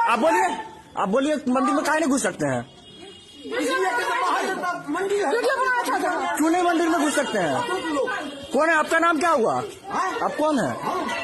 आप बोलिए मंदिर में काहे नहीं घुस सकते हैं? मंदिर है, क्यों नहीं मंदिर में घुस सकते हैं? कौन है? आपका नाम क्या हुआ? आप कौन है?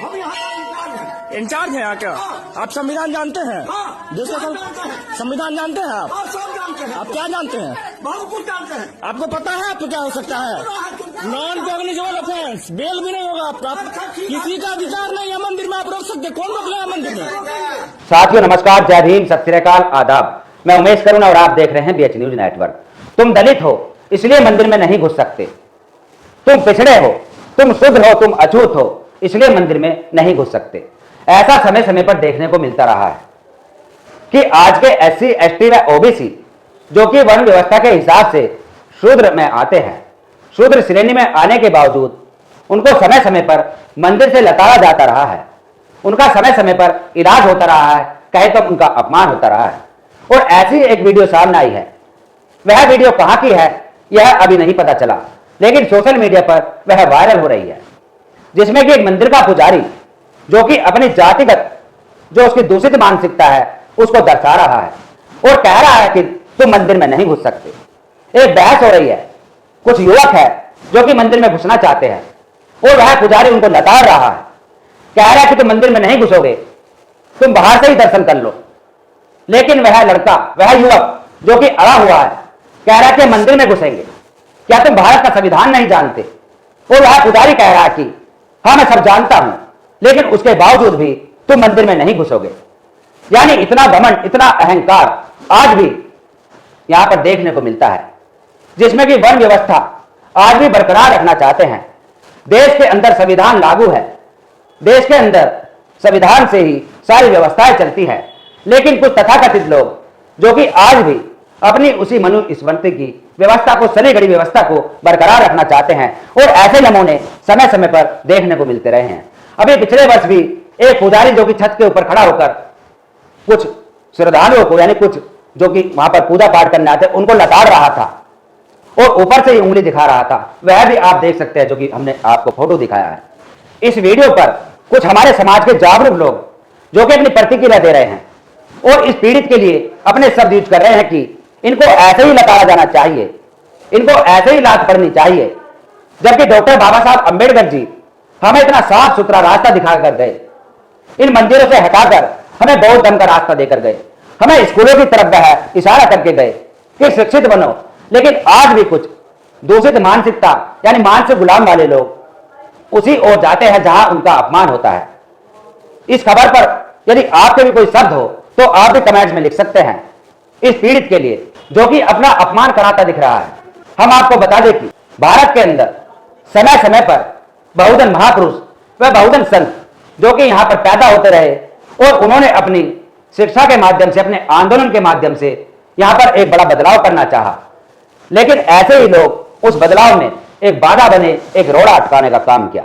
हम यहाँ इंचार्ज है यहाँ का? आप संविधान जानते हैं? देश का संविधान जानते हैं आप? सब जानते हैं। आप क्या जानते हैं? बहुत कुछ जानते हैं। आपको पता है आपको क्या हो सकता है? नॉन कॉग्निजेबल ऑफेंस, बेल भी नहीं होगा आपका। किसी का अधिकार नहीं है मंदिर में आप रोक सकते। कौन रोक रहा है मंदिर में? साथियों नमस्कार, जय भीम, सत श्री अकाल, आदाब। मैं उमेश करुण और आप देख रहे हैं बीएच न्यूज नेटवर्क। तुम दलित हो इसलिए मंदिर में नहीं घुस सकते, तुम पिछड़े हो, तुम शुद्ध हो, तुम अछूत हो, इसलिए मंदिर में नहीं घुस सकते। ऐसा समय समय पर देखने को मिलता रहा है कि आज के एससी, एसटी व ओबीसी जो कि वर्ण व्यवस्था के हिसाब से शूद्र में आते हैं, शूद्र श्रेणी में आने के बावजूद उनको समय समय पर मंदिर से लताड़ा जाता रहा है, उनका समय समय पर इलाज होता रहा है, कहे तो उनका अपमान होता रहा है। और ऐसी एक वीडियो सामने आई है। वह वीडियो कहां की है यह अभी नहीं पता चला, लेकिन सोशल मीडिया पर वह वायरल हो रही है, जिसमें कि एक मंदिर का पुजारी जो कि अपनी जातिगत जो उसकी दूषित मानसिकता है उसको दर्शा रहा है और कह रहा है कि तुम मंदिर में नहीं घुस सकते। एक बहस हो रही है, कुछ युवक है जो कि मंदिर में घुसना चाहते हैं और वह पुजारी उनको लताड़ रहा है, कह रहा है कि तुम मंदिर में नहीं घुसोगे, तुम बाहर से ही दर्शन कर लो। लेकिन वह लड़का, वह युवक जो कि अड़ा हुआ है, कह रहा है कि मंदिर में घुसेंगे, क्या तुम भारत का संविधान नहीं जानते? और वह पुजारी कह रहा है कि हाँ मैं सब जानता हूं, लेकिन उसके बावजूद भी तुम मंदिर में नहीं घुसोगे। यानी इतना घमंड, इतना अहंकार आज भी यहां पर देखने को मिलता है, जिसमें कि वर्ण व्यवस्था आज भी बरकरार रखना चाहते हैं। देश के अंदर संविधान लागू है, देश के अंदर संविधान से ही सारी व्यवस्थाएं चलती है, लेकिन कुछ तथाकथित लोग जो कि आज भी अपनी उसी मनुस्मृति की व्यवस्था को, सनी गढ़ी व्यवस्था को बरकरार रखना चाहते हैं और ऐसे नमूने समय समय पर देखने को मिलते रहे हैं। अभी पिछले वर्ष भी एक पुजारी जो कि छत के ऊपर खड़ा होकर कुछ श्रद्धालुओं को, यानी कुछ जो कि वहां पर पूजा पाठ करने आते उनको लताड़ रहा था और ऊपर से ही उंगली दिखा रहा था। वह भी आप देख सकते हैं, जो कि हमने आपको फोटो दिखाया है। इस वीडियो पर कुछ हमारे समाज के जागरूक लोग जो कि अपनी प्रतिक्रिया दे रहे हैं और इस पीड़ित के लिए अपने शब्द यूज कर रहे हैं कि इनको ऐसे ही लताड़ा जाना चाहिए, इनको ऐसे ही लात पड़नी चाहिए। जबकि डॉक्टर बाबा साहब अंबेडकर जी हमें इतना साफ सुथरा रास्ता दिखाकर गए, इन मंदिरों से हटाकर हमें बौद्ध धर्म का रास्ता देकर गए, हमें स्कूलों की तरफ वह इशारा करके गए कि शिक्षित बनो। लेकिन आज भी कुछ दूषित मानसिकता, यानी मानसिक गुलाम वाले लोग उसी ओर जाते हैं जहां उनका अपमान होता है। इस खबर पर यदि आपके भी कोई शब्द हो तो आप भी कमेंट्स में लिख सकते हैं इस पीड़ित के लिए जो कि अपना अपमान कराता दिख रहा है। हम आपको बता दें कि भारत के अंदर समय समय पर बहुजन महापुरुष व बहुजन संत जो कि यहां पर पैदा होते रहे और उन्होंने अपनी शिक्षा के माध्यम से, अपने आंदोलन के माध्यम से यहां पर एक बड़ा बदलाव करना चाहा, लेकिन ऐसे ही लोग उस बदलाव में एक बाधा बने, एक रोड़ा अटकाने का काम किया।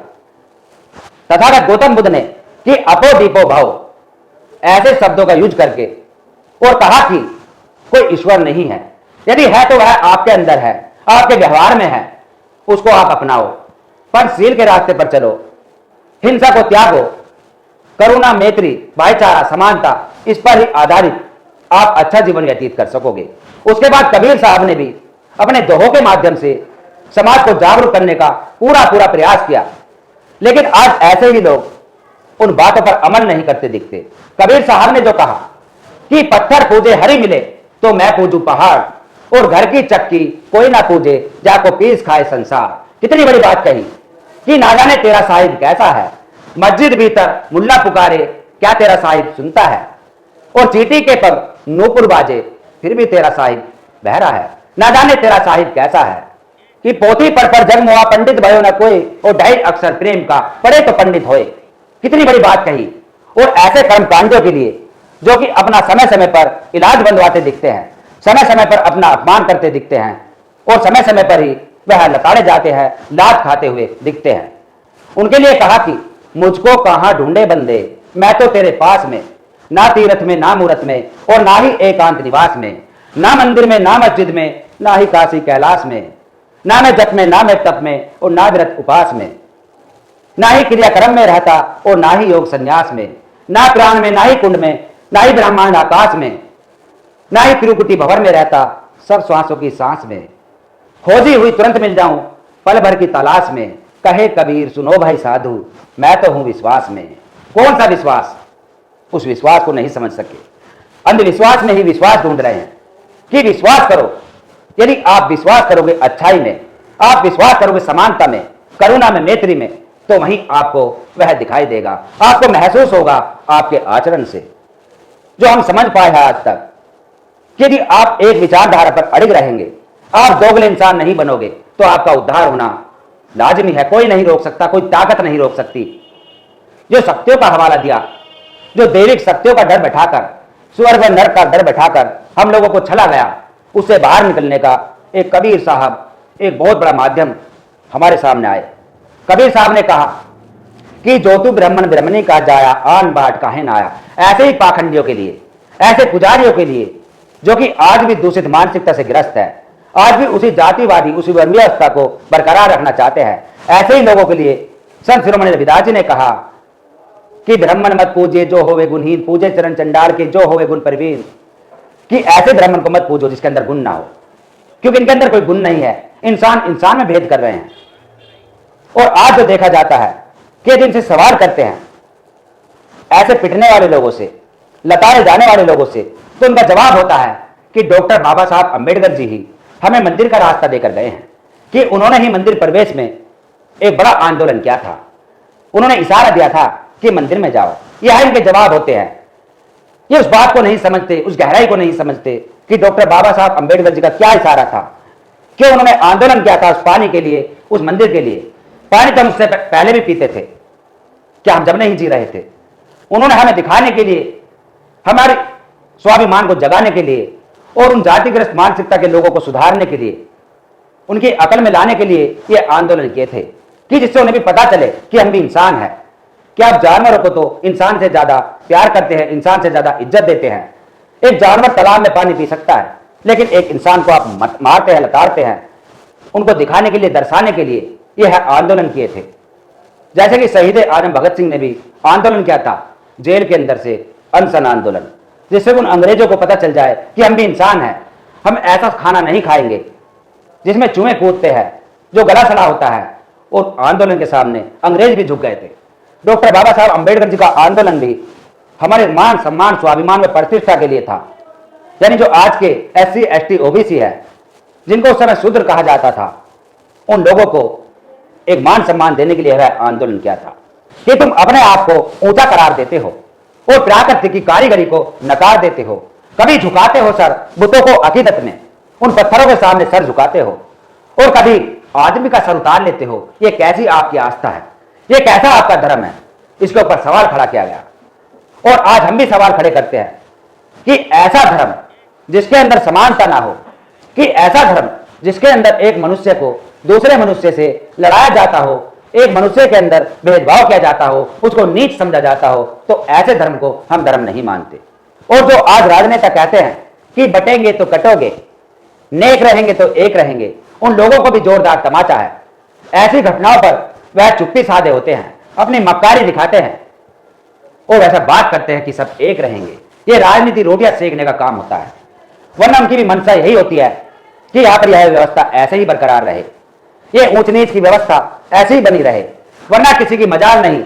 तथागत गौतम बुद्ध ने कि अपो दीपो भव ऐसे शब्दों का यूज करके और कहा कि कोई ईश्वर नहीं है, यदि है तो वह आपके अंदर है, आपके व्यवहार में है, उसको आप अपनाओ, पर शील के रास्ते पर चलो, हिंसा को त्यागो, करुणा, मैत्री, भाईचारा, समानता, इस पर ही आधारित आप अच्छा जीवन व्यतीत कर सकोगे। उसके बाद कबीर साहब ने भी अपने दोहों के माध्यम से समाज को जागरूक करने का पूरा प्रयास किया, लेकिन आज ऐसे ही लोग उन बातों पर अमल नहीं करते दिखते। कबीर साहब ने जो कहा कि पत्थर पूजे हरि मिले तो मैं पूजू पहाड़, और घर की चक्की कोई ना पूजे जाको पीस खाए संसार। कितनी बड़ी बात कही कि ना जाने तेरा साहिब कैसा है, मस्जिद भीतर मुल्ला पुकारे क्या तेरा साहिब सुनता है, और चींटी के पग नूपुर बाजे फिर भी तेरा साहिब बहरा है। ना जाने तेरा साहिब कैसा है कि पोथी पढ़ जन्म हुआ पंडित भयो न कोई, और ढाई अक्षर प्रेम का पढ़े तो पंडित होए। कितनी बड़ी बात कही। और ऐसे कर्मकांडों के लिए जो कि अपना समय समय पर इलाज बंधवाते दिखते हैं, समय समय पर अपना अपमान करते दिखते हैं और समय समय पर ही वह लताड़े जाते हैं, लात खाते हुए दिखते हैं, उनके लिए कहा कि मुझको कहां ढूंढे बंदे, मैं तो तेरे पास में, ना तीर्थ में ना मूर्त में और ना ही एकांत निवास में, ना मंदिर में ना मस्जिद में ना ही काशी कैलाश में, ना मैं जप में ना मैं तप में और ना व्रत उपास में, ना ही क्रियाक्रम में रहता और ना ही योग संन्यास में, ना प्राण में ना ही कुंड में ना ही ब्रह्मांड आकाश में, ना ही तिरुकुटी भवन में रहता, सब श्वासों की सांस में। खोजी हुई तुरंत मिल जाऊं पल भर की तलाश में। कहे कबीर सुनो भाई साधु, मैं तो हूं विश्वास में। कौन सा विश्वास? उस विश्वास को नहीं समझ सके, अंधविश्वास में ही विश्वास ढूंढ रहे हैं कि विश्वास करो। यदि आप विश्वास करोगे अच्छाई में, आप विश्वास करोगे समानता में, करुणा में, मैत्री में, तो वहीं आपको वह दिखाई देगा। आपको महसूस होगा आपके आचरण से, जो हम समझ पाए हैं आज तक, कि यदि आप एक विचारधारा पर अड़िग रहेंगे, आप दोगले इंसान नहीं बनोगे, तो आपका उद्धार होना लाजमी है। कोई नहीं रोक सकता, कोई ताकत नहीं रोक सकती। जो शक्तियों का हवाला दिया, जो दैविक शक्तियों का डर बैठाकर, स्वर्ग व नरक का डर बैठाकर हम लोगों को छला गया, उससे बाहर निकलने का एक कबीर साहब, एक बहुत बड़ा माध्यम हमारे सामने आए। कबीर साहब ने कहा कि जो तू ब्राह्मण ब्रह्मणी का जाया, आन बाट काहे ना आया। ऐसे ही पाखंडियों के लिए, ऐसे पुजारियों के लिए जो कि आज भी दूषित मानसिकता से ग्रस्त है, आज भी उसी जातिवादी, उसी व्यवस्था को बरकरार रखना चाहते हैं, ऐसे ही लोगों के लिए संत शिरोमणि रविदास जी ने कहा कि ब्राह्मण मत पूजिए जो होवे गुणहीन, पूजे चरण चंडाल के जो होवे गुण प्रवीण। कि ऐसे ब्राह्मण को मत पूजो जिसके अंदर गुण ना हो, क्योंकि इनके अंदर कोई गुण नहीं है। इंसान इंसान में भेद कर रहे हैं। और आज जो देखा जाता है कि जिनसे सवाल करते हैं ऐसे पिटने वाले लोगों से, लताड़े जाने वाले लोगों से, तो उनका जवाब होता है कि डॉक्टर बाबा साहब अंबेडकर जी ही हमें मंदिर का रास्ता देकर गए हैं, कि उन्होंने ही मंदिर प्रवेश में एक बड़ा आंदोलन किया था, उन्होंने इशारा दिया था कि मंदिर में जाओ। यह इनके जवाब होते हैं। ये उस बात को नहीं समझते, उस गहराई को नहीं समझते कि डॉक्टर बाबा साहब अंबेडकर जी का क्या इशारा था, कि उन्होंने आंदोलन किया था उस पानी के लिए, उस मंदिर के लिए। पानी तो हम उससे पहले भी पीते थे, क्या हम जब नहीं जी रहे थे? उन्होंने हमें दिखाने के लिए, हमारे स्वाभिमान को जगाने के लिए और उन जातिग्रस्त मानसिकता के लोगों को सुधारने के लिए, उनकी अकल में लाने के लिए ये आंदोलन किए थे, कि जिससे उन्हें भी पता चले कि हम भी इंसान हैं, कि आप जानवरों को तो इंसान से ज्यादा प्यार करते हैं, इंसान से ज्यादा इज्जत देते हैं। एक जानवर तालाब में पानी पी सकता है, लेकिन एक इंसान को आप मारते हैं, लताड़ते हैं। उनको दिखाने के लिए, दर्शाने के लिए यह आंदोलन किए थे। जैसे कि शहीद आजम भगत सिंह ने भी आंदोलन किया था, जेल के अंदर से अनशन आंदोलन, जिससे उन अंग्रेजों को पता चल जाए कि हम भी इंसान हैं। हम ऐसा खाना नहीं खाएंगे जिसमें चूहे कूदते हैं, जो गला सड़ा होता है। और आंदोलन के सामने अंग्रेज भी झुक गए थे। डॉक्टर बाबा साहब अंबेडकर जी का आंदोलन भी हमारे मान, सम्मान, स्वाभिमान में प्रतिष्ठा के लिए था। यानी जो आज के SC ST OBC है, जिनको उस समय शूद्र कहा जाता था, उन लोगों को एक मान सम्मान देने के लिए वह आंदोलन किया था, कि तुम अपने आप को ऊंचा करार देते हो और प्राकृतिक की कारीगरी को नकार देते हो। कभी झुकाते हो सर बुतों को अकीदत में, उन पत्थरों के सामने सर झुकाते हो, और कभी आदमी का सर उतार लेते हो। ये कैसी आपकी आस्था है? ये कैसा आपका धर्म है? इसके ऊपर सवाल खड़ा किया गया। और आज हम भी सवाल खड़े करते हैं कि ऐसा धर्म जिसके अंदर समानता ना हो, कि ऐसा धर्म जिसके अंदर एक मनुष्य को दूसरे मनुष्य से लड़ाया जाता हो, एक मनुष्य के अंदर भेदभाव किया जाता हो, उसको नीच समझा जाता हो, तो ऐसे धर्म को हम धर्म नहीं मानते। और जो आज राजनेता कहते हैं कि बटेंगे तो कटोगे, नेक रहेंगे तो एक रहेंगे, उन लोगों को भी जोरदार तमाचा है। ऐसी घटनाओं पर वह चुप्पी साधे होते हैं, अपनी मक्कारी दिखाते हैं और ऐसा बात करते हैं कि सब एक रहेंगे। ये राजनीति रोटियां सेकने का काम होता है, वरना उनकी भी मंशा यही होती है कि यहाँ पर यह व्यवस्था ऐसे ही बरकरार रहे, ये ऊंच नीच की व्यवस्था ऐसी ही बनी रहे, वरना किसी की मजाल नहीं।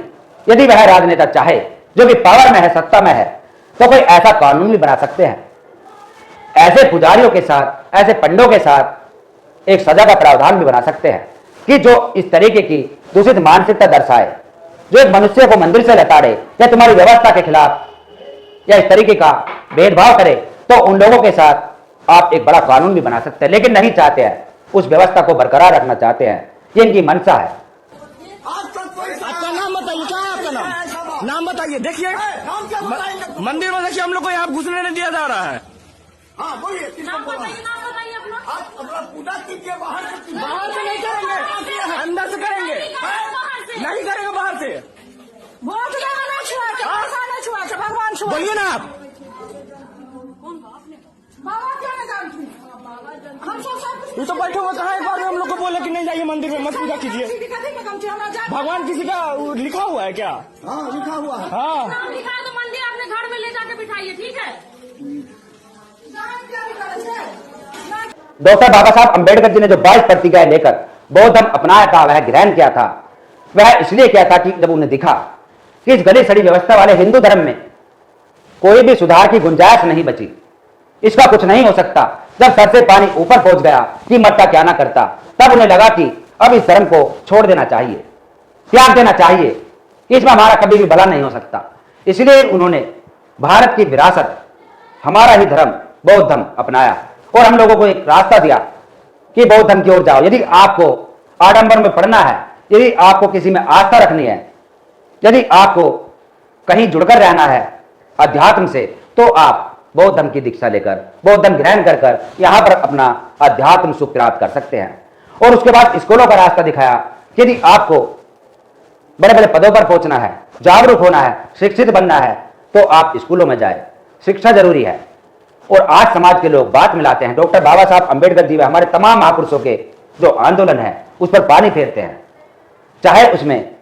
यदि वह राजनेता चाहे, जो कि पावर में है, सत्ता में है, तो कोई ऐसा कानून भी बना सकते हैं। ऐसे पुजारियों के साथ, ऐसे पंडों के साथ एक सजा का प्रावधान भी बना सकते हैं, कि जो इस तरीके की दूषित मानसिकता दर्शाए, जो एक मनुष्य को मंदिर से लताड़े या तुम्हारी व्यवस्था के खिलाफ या इस तरीके का भेदभाव करे, तो उन लोगों के साथ आप एक बड़ा कानून भी बना सकते हैं। लेकिन नहीं चाहते हैं, उस व्यवस्था को बरकरार रखना चाहते हैं। ये इनकी मंशा है। आपका नाम बताइए, क्या है आपका नाम? नाम बताइए। देखिए मंदिर में देखिए हम लोग को यहाँ घुसने नहीं दिया जा रहा है। हाँ बोलिए, नाम बताइए अपना। आप अपना पूजा कीजिए, बाहर से बाहर से नहीं करेंगे, अंदर से करेंगे। नहीं करेंगे बाहर से। भगवान छुआ। बोलिए ना आप। बाबा क्या नहीं जानती? हम सब ये तो बैठे हुए कहा एक बार हम लोग को बोले कि नहीं जाइए मंदिर में, मत पूजा कीजिए। भगवान किसी का लिखा हुआ है क्या? हाँ लिखा हुआ है। हाँ नाम लिखा है तो मंदिर अपने घर में ले जाके बिठाइए, ठीक है? डॉक्टर बाबा साहब अंबेडकर जी ने जो 22 प्रतिज्ञाएं लेकर बौद्ध धर्म अपनाया था, वह ग्रहण किया था, वह इसलिए किया था कि जब उन्हें दिखा कि इस गली सड़ी व्यवस्था वाले हिंदू धर्म में कोई भी सुधार की गुंजाइश नहीं बची, इसका कुछ नहीं हो सकता। जब सर से पानी ऊपर पहुंच गया कि मरता क्या ना करता, तब उन्हें लगा कि अब इस धर्म को छोड़ देना चाहिए, त्याग देना चाहिए, इसमें हमारा कभी भी भला नहीं हो सकता। इसलिए उन्होंने भारत की विरासत, हमारा ही धर्म बौद्ध धर्म अपनाया और हम लोगों को एक रास्ता दिया कि बौद्ध धर्म की ओर जाओ। यदि आपको आडंबर में पढ़ना है, यदि आपको किसी में आस्था रखनी है, यदि आपको कहीं जुड़कर रहना है अध्यात्म से, तो आप बौद्ध धर्म की दीक्षा लेकर, बौद्ध धर्म ग्रहण कर कर यहां पर अपना अध्यात्म सुख प्राप्त कर सकते हैं। और उसके बाद स्कूलों का रास्ता दिखाया कि यदि आपको बड़े बड़े पदों पर पहुंचना है, जागरूक होना है, शिक्षित बनना है, तो आप स्कूलों में जाए, शिक्षा जरूरी है। और आज समाज के लोग बात मिलाते हैं, डॉक्टर बाबा साहब अंबेडकर जी व हमारे तमाम महापुरुषों के जो आंदोलन है उस पर पानी फेरते हैं, चाहे उसमें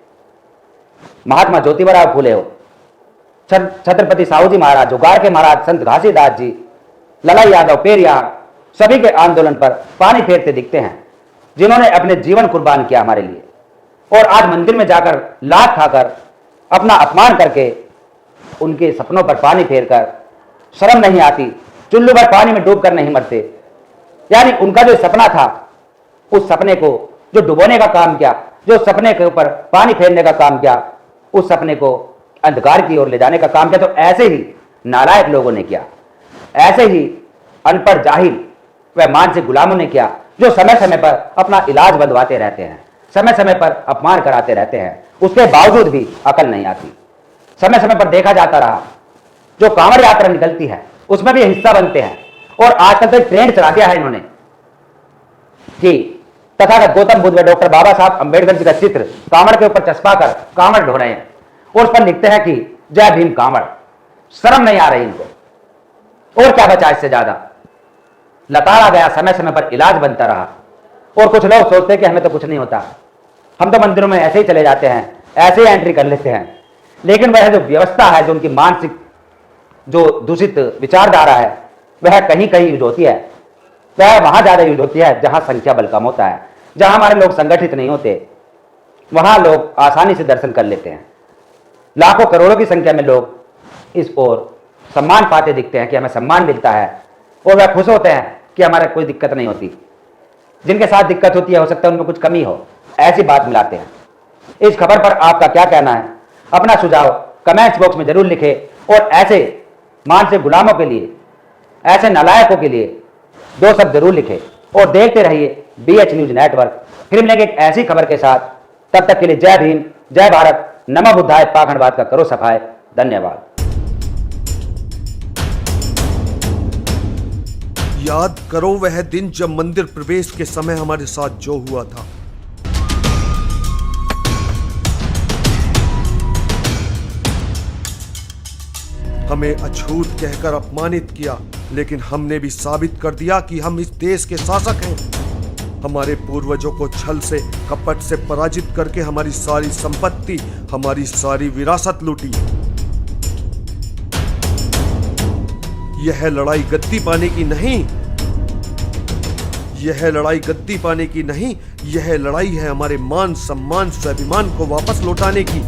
महात्मा ज्योतिबा फूले हो, छत्रपति साहू जी महाराज हो, गाड़के महाराज, संत घासीदास जी, ललाई यादव, पेरियार, सभी के आंदोलन पर पानी फेरते दिखते हैं, जिन्होंने अपने जीवन कुर्बान किया हमारे लिए। और आज मंदिर में जाकर लात खाकर अपना अपमान करके उनके सपनों पर पानी फेरकर शर्म नहीं आती, चुल्लू भर पानी में डूबकर नहीं मरते। यानी उनका जो सपना था, उस सपने को जो डुबोने का काम किया, जो सपने के ऊपर पानी फेरने का काम किया, उस सपने को अंधकार की ओर ले जाने का काम किया, तो ऐसे ही नालायक लोगों ने किया, ऐसे ही अनपढ़ जाहिल व मानसिक गुलामों ने किया, जो समय समय पर अपना इलाज बंधवाते रहते हैं, समय समय पर अपमान कराते रहते हैं, उसके बावजूद भी अकल नहीं आती। समय समय पर देखा जाता रहा, जो कांवड़ यात्रा निकलती है उसमें भी हिस्सा बनते हैं। और आजकल तो ट्रेंड चला दिया है इन्होंने कि तथागत गौतम बुद्ध व डॉक्टर बाबा साहब अंबेडकर जी का चित्र कांवड़ के ऊपर चस्पा कर कांवड़ ढो रहे हैं और उस पर लिखते हैं कि जय भीम कांवड़। शर्म नहीं आ रही इनको। और क्या बचा इससे ज्यादा? लताड़ा गया, समय समय पर इलाज बनता रहा। और कुछ लोग सोचते हैं कि हमें तो कुछ नहीं होता, हम तो मंदिरों में ऐसे ही चले जाते हैं, ऐसे ही एंट्री कर लेते हैं। लेकिन वह जो व्यवस्था है, जो उनकी मानसिक जो दूषित विचारधारा है, वह कहीं कहीं यूज होती है, वह वहां ज्यादा यूज होती है जहां संख्या बल कम होता है, जहां हमारे लोग संगठित नहीं होते, वहां लोग आसानी से दर्शन कर लेते हैं। लाखों करोड़ों की संख्या में लोग इस ओर सम्मान पाते दिखते हैं कि हमें सम्मान मिलता है, और वह खुश होते हैं कि हमारे कोई दिक्कत नहीं होती। जिनके साथ दिक्कत होती है, हो सकता है उनमें कुछ कमी हो, ऐसी बात मिलाते हैं। इस खबर पर आपका क्या कहना है? अपना सुझाव कमेंट्स बॉक्स में जरूर लिखें। और ऐसे मानसिक गुलामों के लिए, ऐसे नालायकों के लिए दो शब्द जरूर लिखें। और देखते रहिए BH न्यूज नेटवर्क। फिर मिलेंगे एक ऐसी खबर के साथ। तब तक के लिए जय भीम, जय भारत, नमः बुद्धाय, पाखंडवाद का करो सफाई। धन्यवाद। याद करो वह दिन जब मंदिर प्रवेश के समय हमारे साथ जो हुआ था। हमें अछूत कहकर अपमानित किया, लेकिन हमने भी साबित कर दिया कि हम इस देश के शासक हैं। हमारे पूर्वजों को छल से, कपट से पराजित करके हमारी सारी संपत्ति, हमारी सारी विरासत लूटी। यह लड़ाई गद्दी पाने की नहीं, यह लड़ाई गद्दी पाने की नहीं, यह लड़ाई है हमारे मान सम्मान स्वाभिमान को वापस लौटाने की।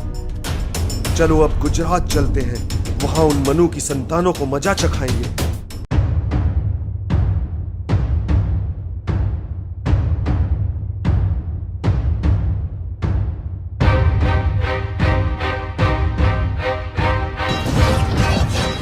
चलो अब गुजरात चलते हैं, वहां उन मनु की संतानों को मजा चखाएंगे।